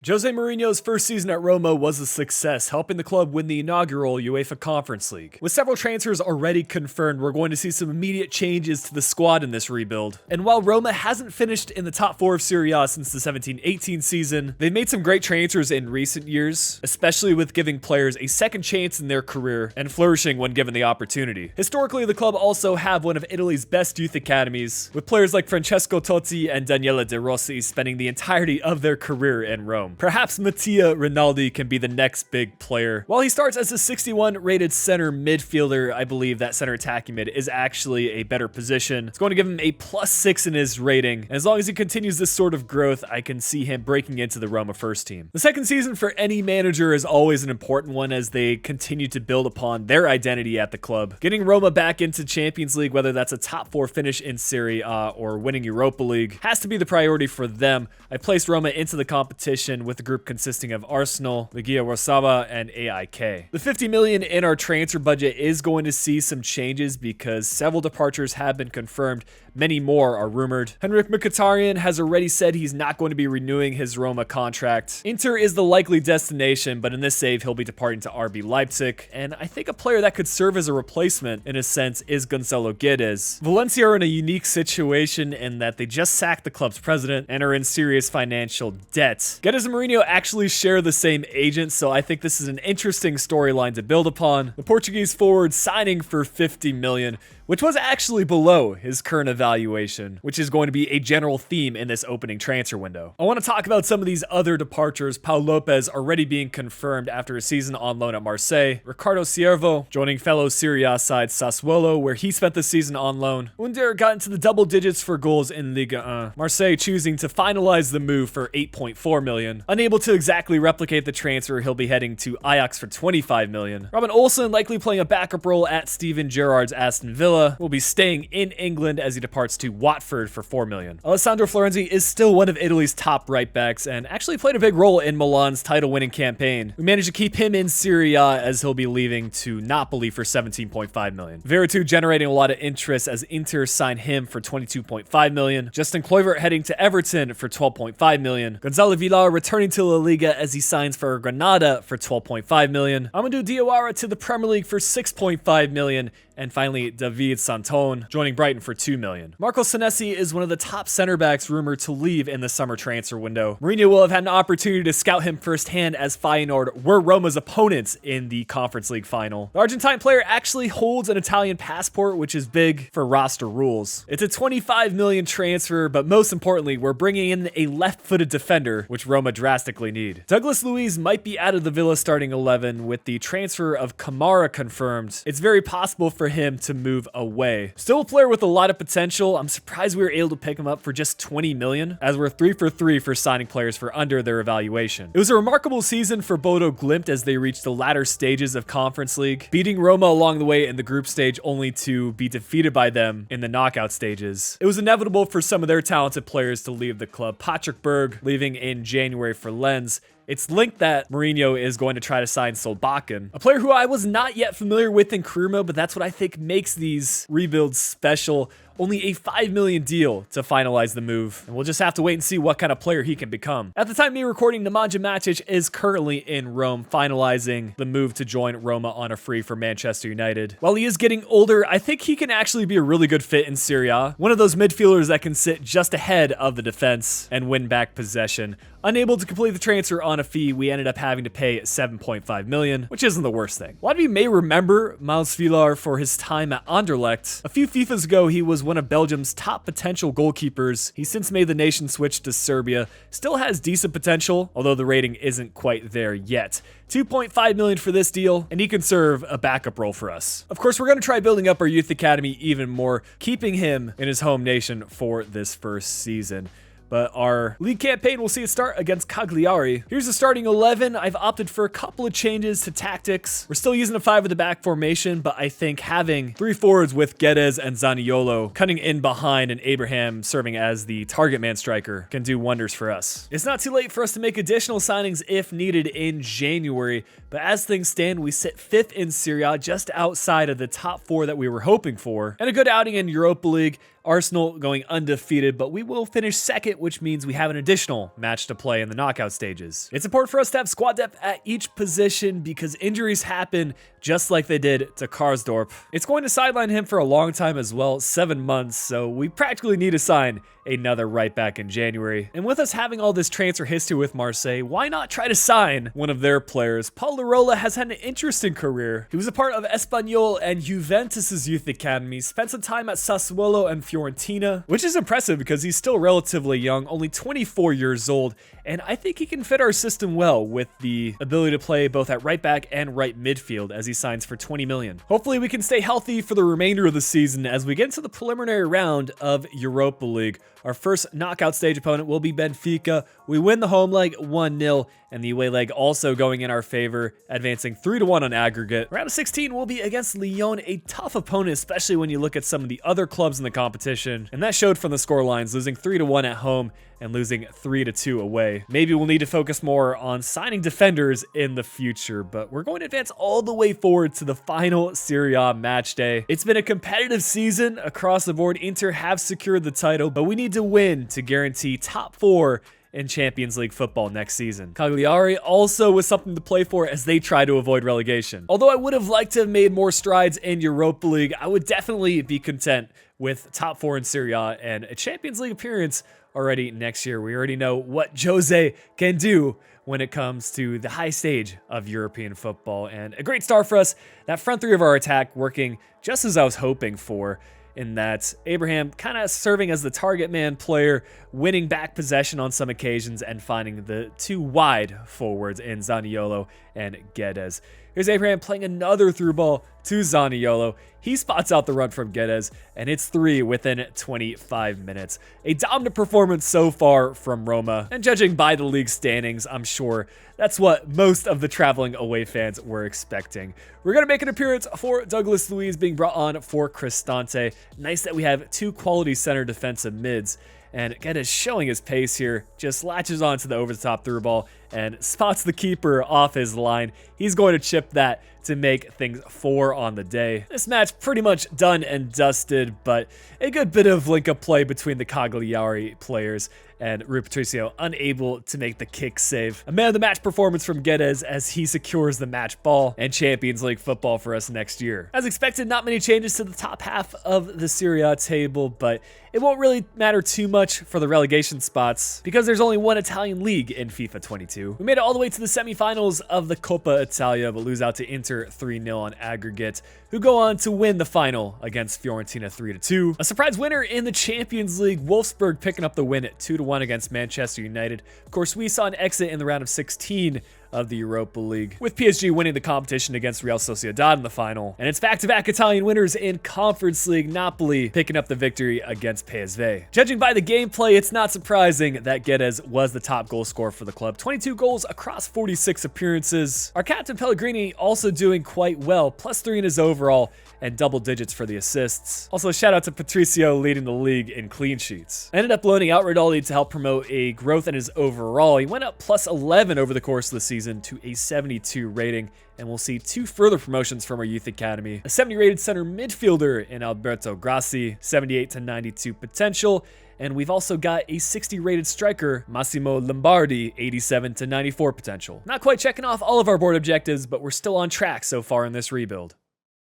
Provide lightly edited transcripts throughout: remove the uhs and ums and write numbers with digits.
José Mourinho's first season at Roma was a success, helping the club win the inaugural UEFA Conference League. With several transfers already confirmed, we're going to see some immediate changes to the squad in this rebuild. And while Roma hasn't finished in the top 4 of Serie A since the 17-18 season, they've made some great transfers in recent years, especially with giving players a second chance in their career and flourishing when given the opportunity. Historically, the club also have one of Italy's best youth academies, with players like Francesco Totti and Daniele De Rossi spending the entirety of their career in Rome. Perhaps Mattia Rinaldi can be the next big player. While he starts as a 61 rated center midfielder, I believe that center attacking mid is actually a better position. It's going to give him a +6 in his rating. And as long as he continues this sort of growth, I can see him breaking into the Roma first team. The second season for any manager is always an important one as they continue to build upon their identity at the club. Getting Roma back into Champions League, whether that's a top 4 finish in Serie A or winning Europa League, has to be the priority for them. I placed Roma into the competition with a group consisting of Arsenal, Legia Warszawa, and AIK. The 50 million in our transfer budget is going to see some changes because several departures have been confirmed. Many more are rumored. Henrik Mkhitaryan has already said he's not going to be renewing his Roma contract. Inter is the likely destination, but in this save, he'll be departing to RB Leipzig. And I think a player that could serve as a replacement, in a sense, is Gonzalo Guedes. Valencia are in a unique situation in that they just sacked the club's president and are in serious financial debt. Guedes and Mourinho actually share the same agent, so I think this is an interesting storyline to build upon. The Portuguese forward signing for 50 million, which was actually below his current evaluation, which is going to be a general theme in this opening transfer window. I want to talk about some of these other departures. Pau Lopez already being confirmed after a season on loan at Marseille. Ricardo Siervo joining fellow Serie A side Sassuolo, where he spent the season on loan. Under got into the double digits for goals in Ligue 1. Marseille choosing to finalize the move for 8.4 million. Unable to exactly replicate the transfer, he'll be heading to Ajax for 25 million. Robin Olsen likely playing a backup role at Steven Gerrard's Aston Villa. Will be staying in England as he departs to Watford for 4 million. Alessandro Florenzi is still one of Italy's top right backs and actually played a big role in Milan's title-winning campaign. We managed to keep him in Serie A as he'll be leaving to Napoli for 17.5 million. Veretout generating a lot of interest as Inter signed him for 22.5 million. Justin Kluivert heading to Everton for 12.5 million. Gonzalo Villar returning to La Liga as he signs for Granada for 12.5 million. Amadou Diawara to the Premier League for 6.5 million. And finally, David Santon joining Brighton for 2 million. Marco Senesi is one of the top center backs rumored to leave in the summer transfer window. Mourinho will have had an opportunity to scout him firsthand as Feyenoord were Roma's opponents in the Conference League final. The Argentine player actually holds an Italian passport, which is big for roster rules. It's a 25 million transfer, but most importantly, we're bringing in a left-footed defender, which Roma drastically need. Douglas Luiz might be out of the Villa starting 11 with the transfer of Kamara confirmed. It's very possible for him to move away. Still a player with a lot of potential. I'm surprised we were able to pick him up for just 20 million, as we're 3 for 3 for signing players for under their evaluation. It was a remarkable season for Bodo Glimt as they reached the latter stages of Conference League, beating Roma along the way in the group stage only to be defeated by them in the knockout stages. It was inevitable for some of their talented players to leave the club. Patrick Berg leaving in January for Lens. It's linked that Mourinho is going to try to sign Solbakken, a player who I was not yet familiar with in career mode, but that's what I think makes these rebuilds special. Only a 5 million deal to finalize the move, and we'll just have to wait and see what kind of player he can become. At the time of me recording, Nemanja Matic is currently in Rome, finalizing the move to join Roma on a free for Manchester United. While he is getting older, I think he can actually be a really good fit in Serie A. One of those midfielders that can sit just ahead of the defense and win back possession. Unable to complete the transfer on a fee, we ended up having to pay 7.5 million, which isn't the worst thing. A lot of you may remember Miles Villar for his time at Anderlecht. A few FIFAs ago, he was one of Belgium's top potential goalkeepers. He's since made the nation switch to Serbia. Still has decent potential, although the rating isn't quite there yet. 2.5 million for this deal, and he can serve a backup role for us. Of course, we're going to try building up our youth academy even more, keeping him in his home nation for this first season. But our league campaign will see it start against Cagliari. Here's the starting 11. I've opted for a couple of changes to tactics. We're still using a 5 at the back formation, but I think having 3 forwards with Guedes and Zaniolo cutting in behind and Abraham serving as the target man striker can do wonders for us. It's not too late for us to make additional signings if needed in January, but as things stand, we sit 5th in Serie A, just outside of the top 4 that we were hoping for, and a good outing in Europa League. Arsenal going undefeated, but we will finish second, which means we have an additional match to play in the knockout stages. It's important for us to have squad depth at each position because injuries happen just like they did to Karsdorp. It's going to sideline him for a long time as well, 7 months, so we practically need to sign another right back in January. And with us having all this transfer history with Marseille, why not try to sign one of their players? Paul Lirola has had an interesting career. He was a part of Espanyol and Juventus's youth academy, spent some time at Sassuolo and Fiorentina, which is impressive because he's still relatively young, only 24 years old, and I think he can fit our system well with the ability to play both at right back and right midfield as he signs for 20 million. Hopefully we can stay healthy for the remainder of the season as we get into the preliminary round of Europa League. Our first knockout stage opponent will be Benfica. We win the home leg 1-0, and the away leg also going in our favor, advancing 3-1 on aggregate. Round of 16 will be against Lyon, a tough opponent, especially when you look at some of the other clubs in the competition, and that showed from the score lines, losing 3-1 at home and losing 3-2 away. Maybe we'll need to focus more on signing defenders in the future, but we're going to advance all the way forward to the final Serie A match day. It's been a competitive season across the board. Inter have secured the title, but we need to win to guarantee top 4 in Champions League football next season. Cagliari also was something to play for as they try to avoid relegation. Although I would have liked to have made more strides in Europa League, I would definitely be content with top 4 in Serie A and a Champions League appearance already next year. We already know what Jose can do when it comes to the high stage of European football, and a great start for us. That front three of our attack working just as I was hoping for, in that Abraham kind of serving as the target man player, winning back possession on some occasions and finding the 2 wide forwards in Zaniolo and Guedes. Here's Abraham playing another through ball to Zaniolo. He spots out the run from Guedes, and it's 3 within 25 minutes. A dominant performance so far from Roma, and judging by the league standings, I'm sure that's what most of the traveling away fans were expecting. We're going to make an appearance for Douglas Luiz being brought on for Cristante. Nice that we have 2 quality center defensive mids. And Guedes showing his pace here, just latches onto the over-the-top through ball and spots the keeper off his line. He's going to chip that to make things 4 on the day. This match pretty much done and dusted, but a good bit of link-up play between the Cagliari players, and Rui Patricio unable to make the kick save. A man of the match performance from Guedes as he secures the match ball and Champions League football for us next year. As expected, not many changes to the top half of the Serie A table, but it won't really matter too much for the relegation spots because there's only one Italian league in FIFA 22. We made it all the way to the semifinals of the Coppa Italia, but lose out to Inter 3-0 on aggregate, who go on to win the final against Fiorentina 3-2. A surprise winner in the Champions League, Wolfsburg picking up the win at 2-1 against Manchester United. Of course, we saw an exit in the round of 16 of the Europa League, with PSG winning the competition against Real Sociedad in the final. And it's back-to-back Italian winners in Conference League, Napoli picking up the victory against PSV. Judging by the gameplay, it's not surprising that Guedes was the top goal scorer for the club. 22 goals across 46 appearances. Our captain Pellegrini also doing quite well, +3 in his overall and double digits for the assists. Also, shout out to Patricio leading the league in clean sheets. Ended up loaning out Ronaldo to help promote a growth in his overall. He went up +11 over the course of the season to a 72 rating, and we'll see 2 further promotions from our youth academy. A 70 rated center midfielder in Alberto Grassi, 78 to 92 potential, and we've also got a 60 rated striker, Massimo Lombardi, 87 to 94 potential. Not quite checking off all of our board objectives, but we're still on track so far in this rebuild.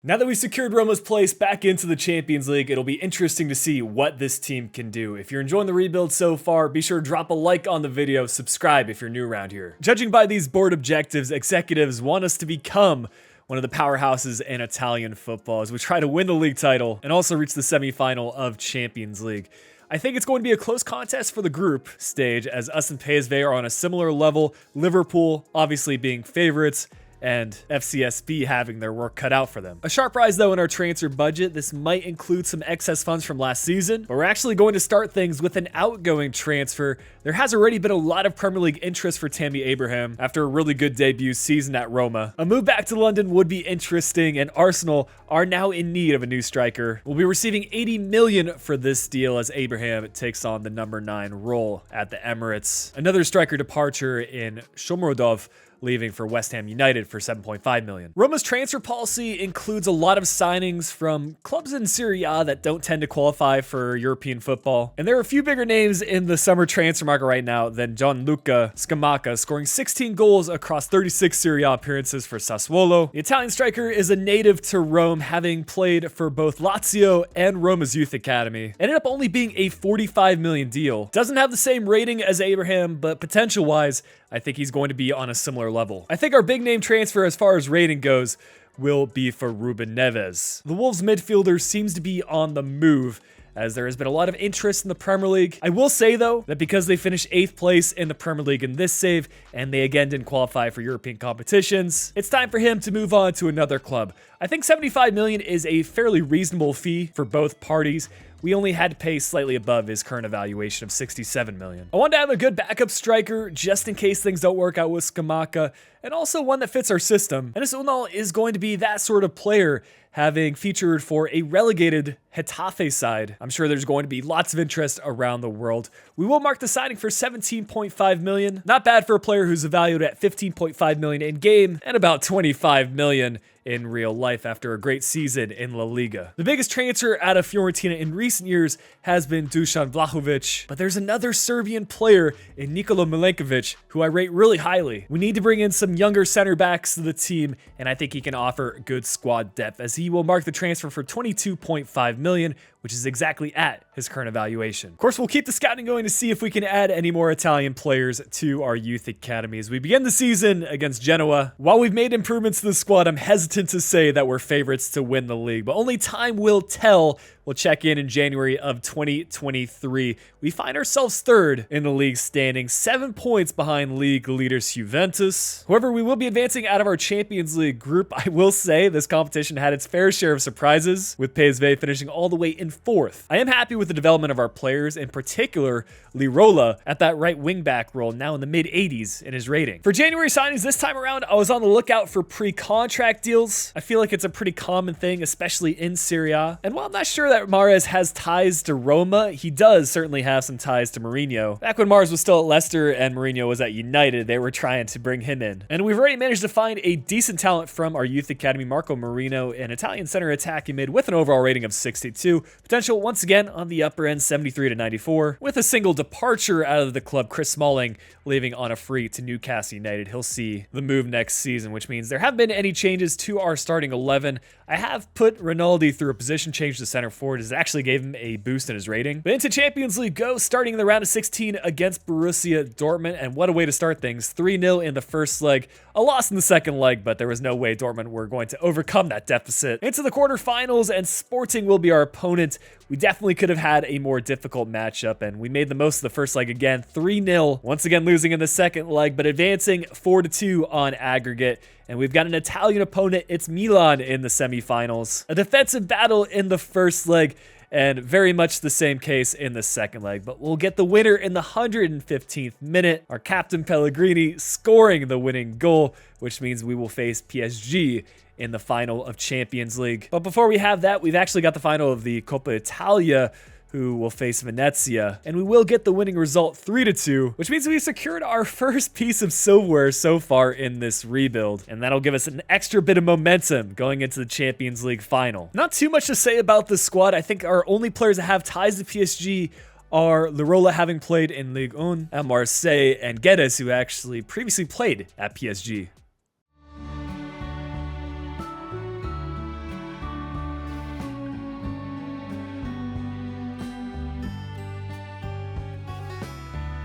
Now that we secured Roma's place back into the Champions League, it'll be interesting to see what this team can do. If you're enjoying the rebuild so far, be sure to drop a like on the video, subscribe if you're new around here. Judging by these board objectives, executives want us to become one of the powerhouses in Italian football as we try to win the league title and also reach the semifinal of Champions League. I think it's going to be a close contest for the group stage as us and PSV are on a similar level, Liverpool obviously being favorites, and FCSB having their work cut out for them. A sharp rise though in our transfer budget. This might include some excess funds from last season, but we're actually going to start things with an outgoing transfer. There has already been a lot of Premier League interest for Tammy Abraham after a really good debut season at Roma. A move back to London would be interesting, and Arsenal are now in need of a new striker. We'll be receiving 80 million for this deal as Abraham takes on the number 9 role at the Emirates. Another striker departure in Shomurodov leaving for West Ham United for 7.5 million. Roma's transfer policy includes a lot of signings from clubs in Serie A that don't tend to qualify for European football. And there are a few bigger names in the summer transfer market right now than Gianluca Scamacca, scoring 16 goals across 36 Serie A appearances for Sassuolo. The Italian striker is a native to Rome, having played for both Lazio and Roma's youth academy. Ended up only being a 45 million deal. Doesn't have the same rating as Abraham, but potential-wise, I think he's going to be on a similar level. I think our big name transfer as far as rating goes will be for Ruben Neves. The Wolves midfielder seems to be on the move, as there has been a lot of interest in the Premier League. I will say, though, that because they finished 8th place in the Premier League in this save, and they again didn't qualify for European competitions, it's time for him to move on to another club. I think 75 million is a fairly reasonable fee for both parties. We only had to pay slightly above his current evaluation of 67 million. I wanted to have a good backup striker just in case things don't work out with Scamacca, and also one that fits our system. And Unal is going to be that sort of player, having featured for a relegated Getafe side. I'm sure there's going to be lots of interest around the world. We will mark the signing for 17.5 million. Not bad for a player who's valued at 15.5 million in game and about 25 million in real life after a great season in La Liga. The biggest transfer out of Fiorentina in recent years has been Dusan Vlahovic, but there's another Serbian player in Nikola Milenkovic who I rate really highly. We need to bring in some younger center backs to the team, and I think he can offer good squad depth, as he will mark the transfer for 22.5 million, which is exactly at his current evaluation. Of course, we'll keep the scouting going to see if we can add any more Italian players to our youth academy as we begin the season against Genoa. While we've made improvements to the squad, I'm hesitant to say that we're favorites to win the league, but only time will tell. We'll check in January of 2023. We find ourselves third in the league standing, 7 points behind league leaders Juventus. However, we will be advancing out of our Champions League group. I will say this competition had its fair share of surprises, with PSV finishing all the way in 4th. I am happy with the development of our players, in particular Lirola at that right wing back role, now in the mid 80s in his rating. For January signings this time around, I was on the lookout for pre-contract deals. I feel like it's a pretty common thing, especially in Serie A. And while I'm not sure that Mahrez has ties to Roma, he does certainly have some ties to Mourinho. Back when Mahrez was still at Leicester and Mourinho was at United, they were trying to bring him in. And we've already managed to find a decent talent from our youth academy, Marco Marino, an Italian center attacking mid with an overall rating of 62. Potential once again on the upper end, 73 to 94. With a single departure out of the club, Chris Smalling leaving on a free to Newcastle United. He'll see the move next season, which means there haven't been any changes to our starting 11. I have put Rinaldi through a position change to center forward, as it actually gave him a boost in his rating. But into Champions League go, starting in the round of 16 against Borussia Dortmund, and what a way to start things. 3-0 in the first leg, a loss in the second leg, but there was no way Dortmund were going to overcome that deficit. Into the quarterfinals, and Sporting will be our opponent. We definitely could have had a more difficult matchup, and we made the most of the first leg again. 3-0, once again losing in the second leg, but advancing 4-2 on aggregate. And we've got an Italian opponent, it's Milan, in the semifinals. A defensive battle in the first leg, and very much the same case in the second leg. But we'll get the winner in the 115th minute. Our captain Pellegrini scoring the winning goal, which means we will face PSG in the final of Champions League. But before we have that, we've actually got the final of the Coppa Italia, who will face Venezia, and we will get the winning result 3-2, which means we've secured our first piece of silverware so far in this rebuild, and that'll give us an extra bit of momentum going into the Champions League final. Not too much to say about this squad. I think our only players that have ties to PSG are Lirola, having played in Ligue 1 at Marseille, and Guedes, who actually previously played at PSG.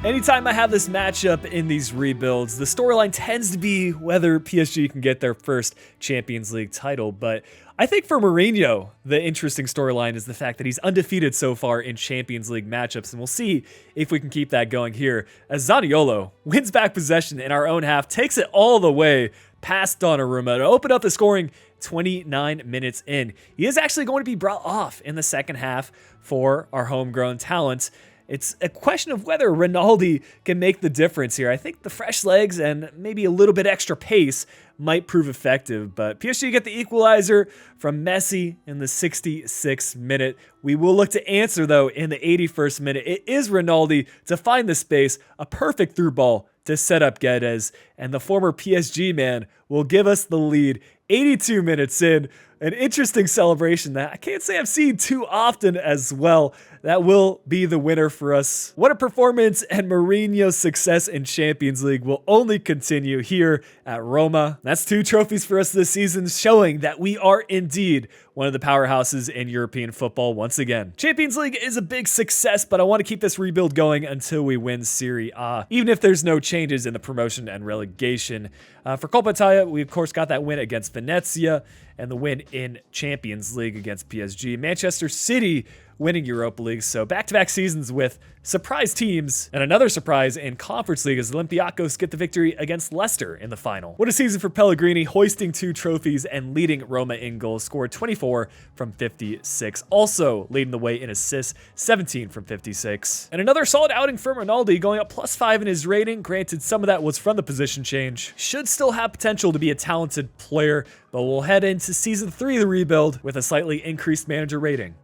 Anytime I have this matchup in these rebuilds, the storyline tends to be whether PSG can get their first Champions League title, but I think for Mourinho, the interesting storyline is the fact that he's undefeated so far in Champions League matchups, and we'll see if we can keep that going here, as Zaniolo wins back possession in our own half, takes it all the way past Donnarumma to open up the scoring 29 minutes in. He is actually going to be brought off in the second half for our homegrown talent. It's a question of whether Rinaldi can make the difference here. I think the fresh legs and maybe a little bit extra pace might prove effective, but PSG get the equalizer from Messi in the 66th minute. We will look to answer, though, in the 81st minute. It is Rinaldi to find the space, a perfect through ball to set up Guedes, and the former PSG man will give us the lead 82 minutes in. An interesting celebration that I can't say I've seen too often as well. That will be the winner for us. What a performance, and Mourinho's success in Champions League will only continue here at Roma. That's 2 trophies for us this season, showing that we are indeed one of the powerhouses in European football once again. Champions League is a big success, but I want to keep this rebuild going until we win Serie A, even if there's no changes in the promotion and relegation. For Coppa Italia, we of course got that win against Venezia and the win in Champions League against PSG. Manchester City winning Europa League, so back-to-back seasons with surprise teams, and another surprise in Conference League as Olympiacos get the victory against Leicester in the final. What a season for Pellegrini, hoisting 2 trophies and leading Roma in goals, scored 24 from 56, also leading the way in assists, 17 from 56. And another solid outing for Ronaldo, going up +5 in his rating. Granted, some of that was from the position change. Should still have potential to be a talented player, but we'll head into Season 3 of the rebuild with a slightly increased manager rating.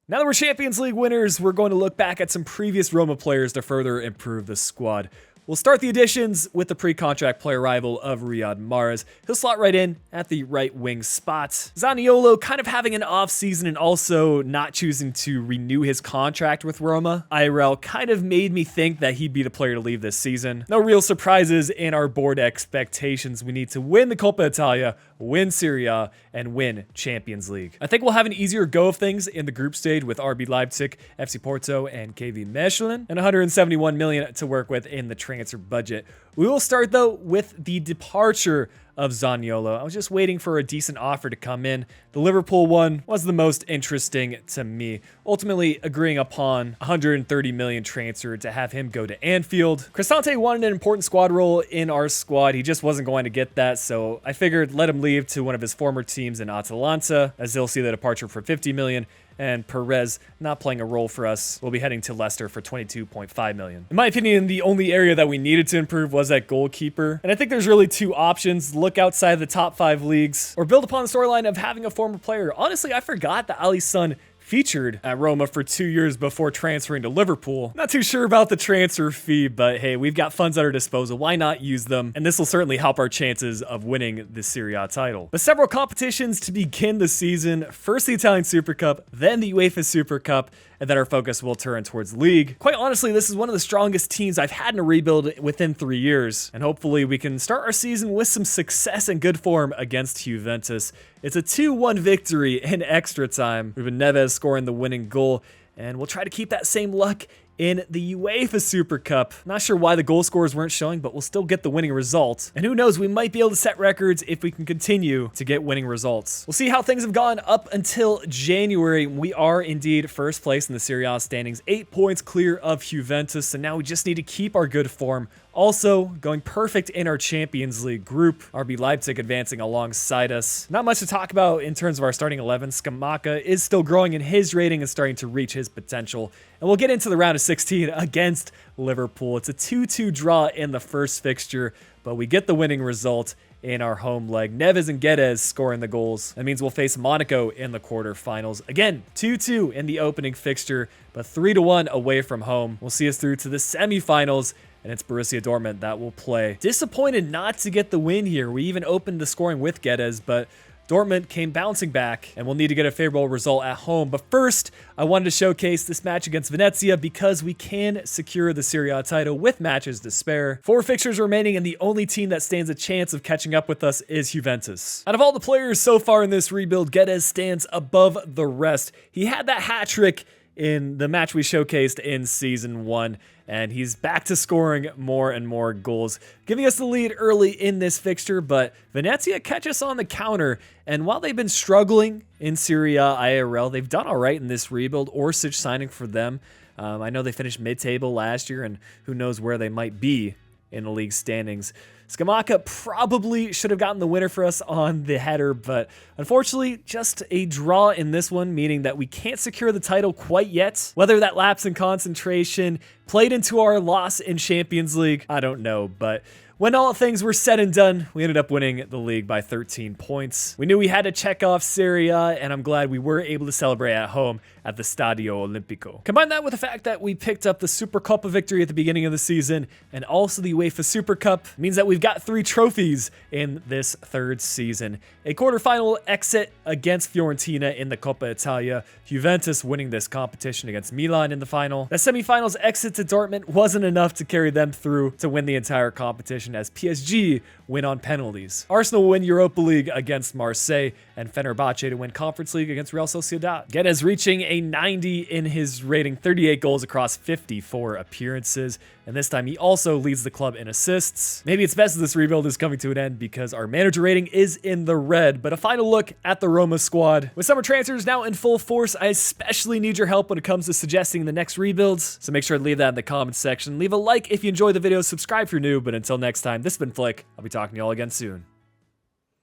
Now that we're Champions League winners, we're going to look back at some previous Roma players to further improve the squad. We'll start the additions with the pre-contract player arrival of Riyad Mahrez. He'll slot right in at the right wing spot. Zaniolo kind of having an off season and also not choosing to renew his contract with Roma. IRL kind of made me think that he'd be the player to leave this season. No real surprises in our board expectations. We need to win the Coppa Italia, win Serie A, and win Champions League. I think we'll have an easier go of things in the group stage with RB Leipzig, FC Porto, and KV Mechelen, and 171 million to work with in the transfer budget. We will start though with the departure of Zaniolo. I was just waiting for a decent offer to come in. The Liverpool one was the most interesting to me, ultimately agreeing upon 130 million transfer to have him go to Anfield. Cristante wanted an important squad role in our squad. He just wasn't going to get that, so I figured let him leave to one of his former teams in Atalanta, as they'll see the departure for 50 million. And Perez not playing a role for us. We'll be heading to Leicester for 22.5 million. In my opinion, the only area that we needed to improve was at goalkeeper. And I think there's really 2 options: look outside the top 5 leagues or build upon the storyline of having a former player. Honestly, I forgot that Ali's son featured at Roma for 2 years before transferring to Liverpool. Not too sure about the transfer fee, but hey, we've got funds at our disposal. Why not use them? And this will certainly help our chances of winning the Serie A title. But several competitions to begin the season. First the Italian Super Cup, then the UEFA Super Cup, and then our focus will turn towards league. Quite honestly, this is one of the strongest teams I've had in a rebuild within 3 years, and hopefully we can start our season with some success and good form against Juventus. It's a 2-1 victory in extra time. Ruben Neves scoring the winning goal, and we'll try to keep that same luck in the UEFA Super Cup. Not sure why the goal scorers weren't showing, but we'll still get the winning result. And who knows, we might be able to set records if we can continue to get winning results. We'll see how things have gone up until January. We are indeed first place in the Serie A standings, 8 points clear of Juventus, and now we just need to keep our good form. Also, going perfect in our Champions League group. RB Leipzig advancing alongside us. Not much to talk about in terms of our starting 11. Scamacca is still growing in his rating and starting to reach his potential. And we'll get into the round of 16 against Liverpool. It's a 2-2 draw in the first fixture, but we get the winning result in our home leg. Neves and Guedes scoring the goals. That means we'll face Monaco in the quarterfinals. Again, 2-2 in the opening fixture, but 3-1 away from home. We'll see us through to the semifinals, and it's Borussia Dortmund that will play. Disappointed not to get the win here. We even opened the scoring with Guedes, but Dortmund came bouncing back, and we'll need to get a favorable result at home. But first, I wanted to showcase this match against Venezia because we can secure the Serie A title with matches to spare. 4 fixtures remaining, and the only team that stands a chance of catching up with us is Juventus. Out of all the players so far in this rebuild, Guedes stands above the rest. He had that hat trick in the match we showcased in Season 1, and he's back to scoring more and more goals, giving us the lead early in this fixture, but Venezia catch us on the counter, and while they've been struggling in Serie A IRL, they've done all right in this rebuild. Orsic signing for them. I know they finished mid-table last year, and who knows where they might be in the league standings. Scamacca probably should have gotten the winner for us on the header, but unfortunately, just a draw in this one, meaning that we can't secure the title quite yet. Whether that lapse in concentration played into our loss in Champions League, I don't know, but When all things were said and done, we ended up winning the league by 13 points. We knew we had to check off Serie A, and I'm glad we were able to celebrate at home at the Stadio Olimpico. Combine that with the fact that we picked up the Supercoppa victory at the beginning of the season, and also the UEFA Super Cup, means that we've got 3 trophies in this 3rd season. A quarterfinal exit against Fiorentina in the Coppa Italia, Juventus winning this competition against Milan in the final. The semifinals exit to Dortmund wasn't enough to carry them through to win the entire competition, as PSG win on penalties. Arsenal win Europa League against Marseille, and Fenerbahce to win Conference League against Real Sociedad. Guedes reaching a 90 in his rating, 38 goals across 54 appearances, and this time he also leads the club in assists. Maybe it's best that this rebuild is coming to an end because our manager rating is in the red, but a final look at the Roma squad. With summer transfers now in full force, I especially need your help when it comes to suggesting the next rebuilds, so make sure to leave that in the comments section. Leave a like if you enjoyed the video, subscribe if you're new, but until next time, this has been Flick. I'll be talking to y'all again soon.